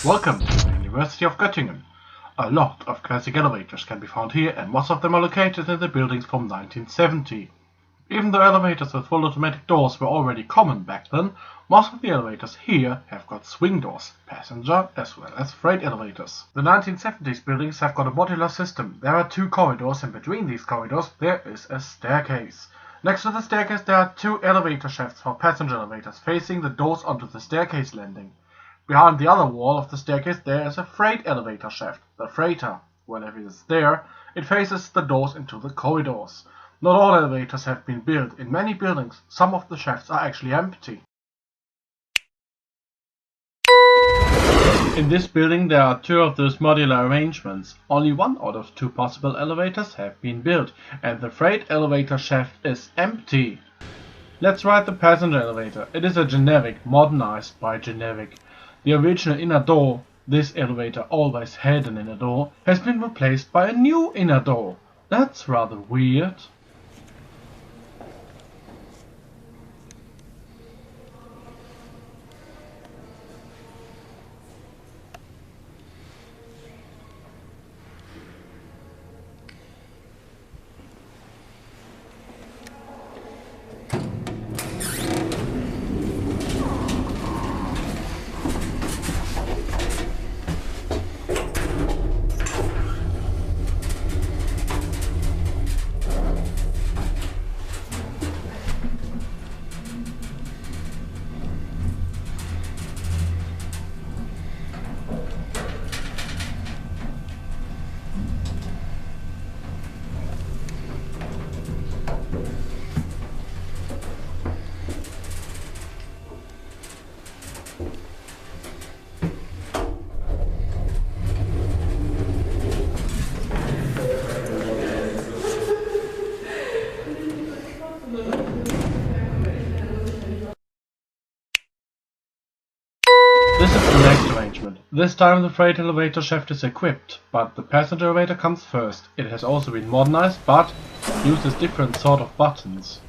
Welcome to the University of Göttingen. A lot of classic elevators can be found here, and most of them are located in the buildings from 1970. Even though elevators with full automatic doors were already common back then, most of the elevators here have got swing doors, passenger as well as freight elevators. The 1970s buildings have got a modular system. There are two corridors, and between these corridors there is a staircase. Next to the staircase there are two elevator shafts for passenger elevators facing the doors onto the staircase landing. Behind the other wall of the staircase there is a freight elevator shaft. The freighter, whenever it is there, it faces the doors into the corridors. Not all elevators have been built. In many buildings, some of the shafts are actually empty. In this building there are two of those modular arrangements. Only one out of two possible elevators have been built, and the freight elevator shaft is empty. Let's ride the passenger elevator. It is a generic, modernized by generic. The original inner door, this elevator always had an inner door, has been replaced by a new inner door. That's rather weird. This is the next arrangement. This time the freight elevator shaft is equipped, but the passenger elevator comes first. It has also been modernized, but uses different sort of buttons.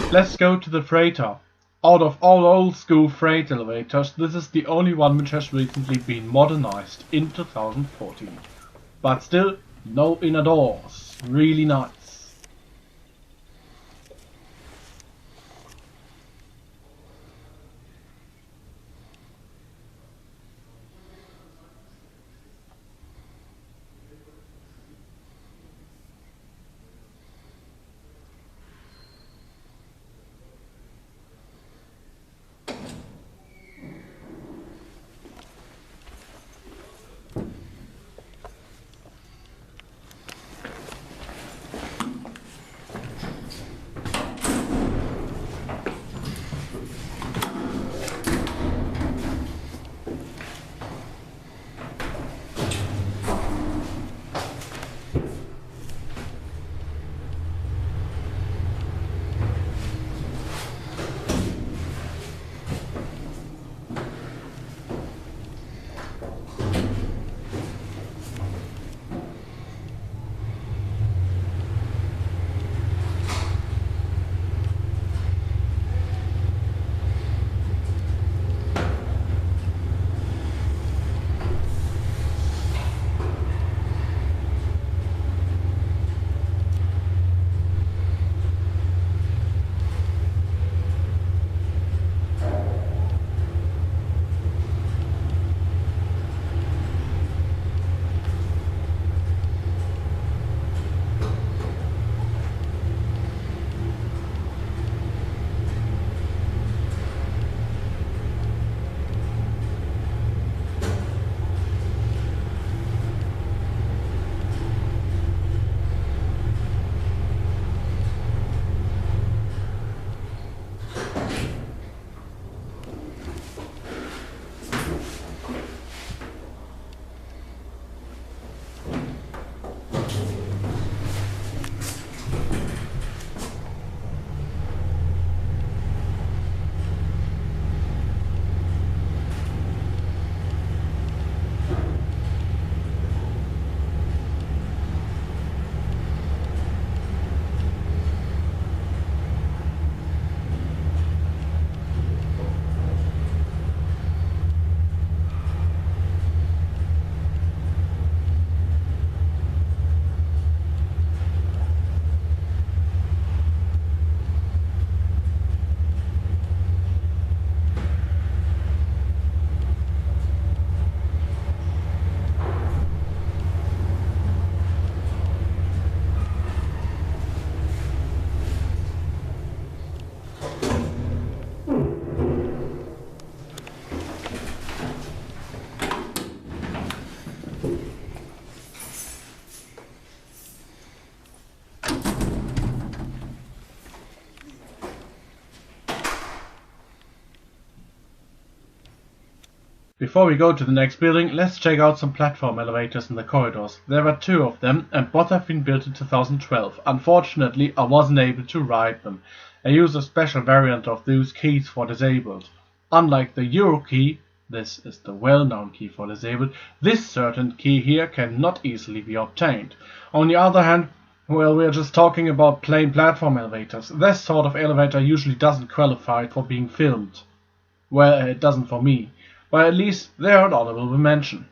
Let's go to the freighter. Out of all old school freight elevators, this is the only one which has recently been modernized in 2014. But still, no inner doors. Really nice. Before we go to the next building, let's check out some platform elevators in the corridors. There were 2 of them, and both have been built in 2012. Unfortunately, I wasn't able to ride them. I use a special variant of those keys for disabled. Unlike the Euro key, this is the well-known key for disabled, this certain key here cannot easily be obtained. On the other hand, well, we're just talking about plain platform elevators. This sort of elevator usually doesn't qualify for being filmed. Well, it doesn't for me, but at least they're an honorable mention.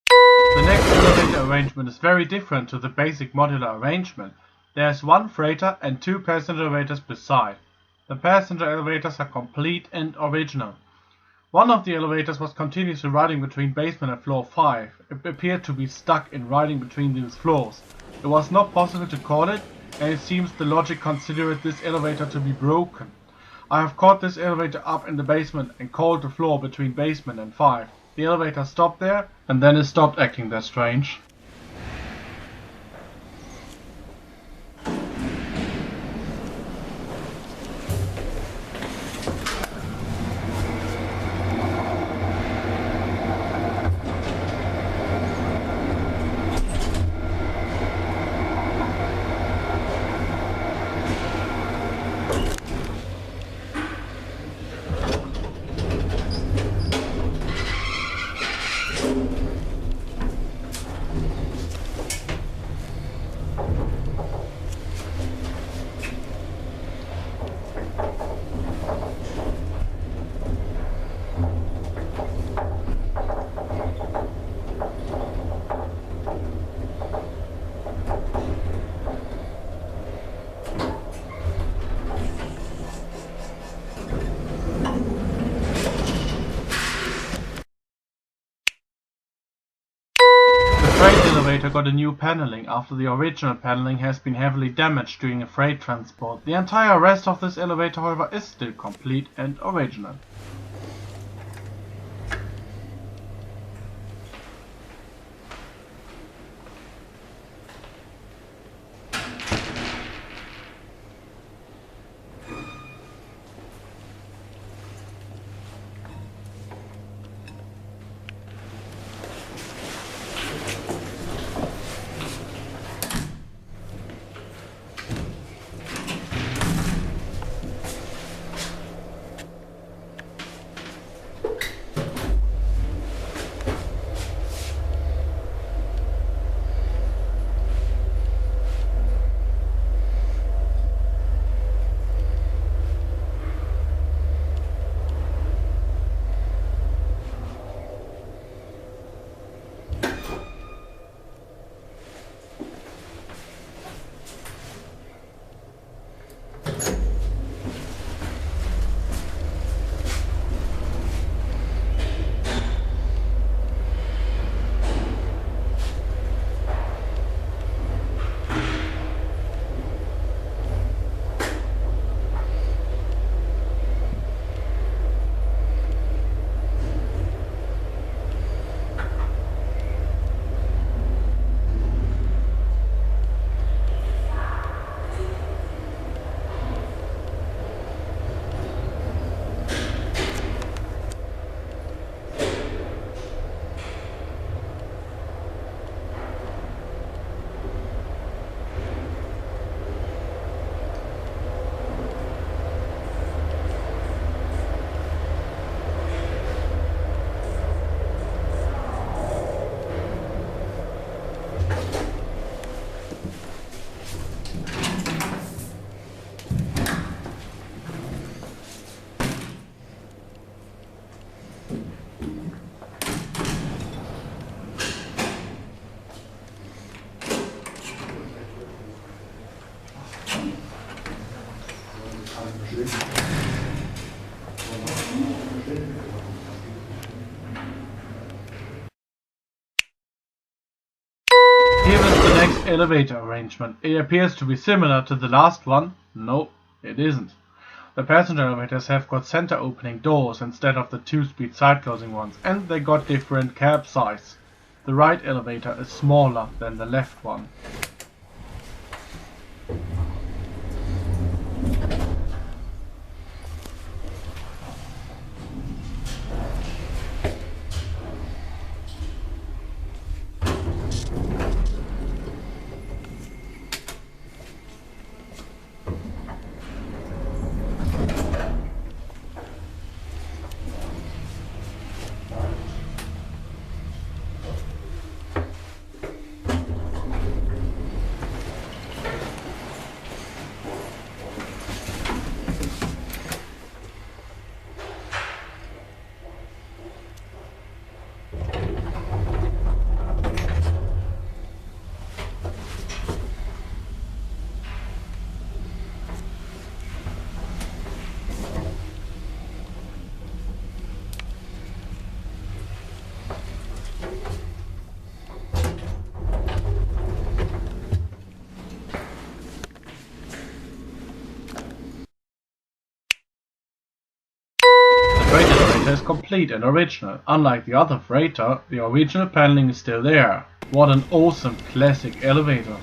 The next elevator arrangement is very different to the basic modular arrangement. There's 1 freighter and 2 passenger elevators beside. The passenger elevators are complete and original. One of the elevators was continuously riding between basement and floor 5. It appeared to be stuck in riding between these floors. It was not possible to call it, and it seems the logic considered this elevator to be broken. I have caught this elevator up in the basement and called the floor between basement and 5. The elevator stopped there, and then it stopped acting that strange. The freight elevator got a new paneling after the original paneling has been heavily damaged during a freight transport. The entire rest of this elevator, however, is still complete and original. Here is the next elevator arrangement. It appears to be similar to the last one. No, it isn't. The passenger elevators have got center opening doors instead of the 2-speed side closing ones, and they got different cab size. The right elevator is smaller than the left one. elevator is complete and original. Unlike the other freighter, the original paneling is still there. What an awesome classic elevator.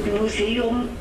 Museum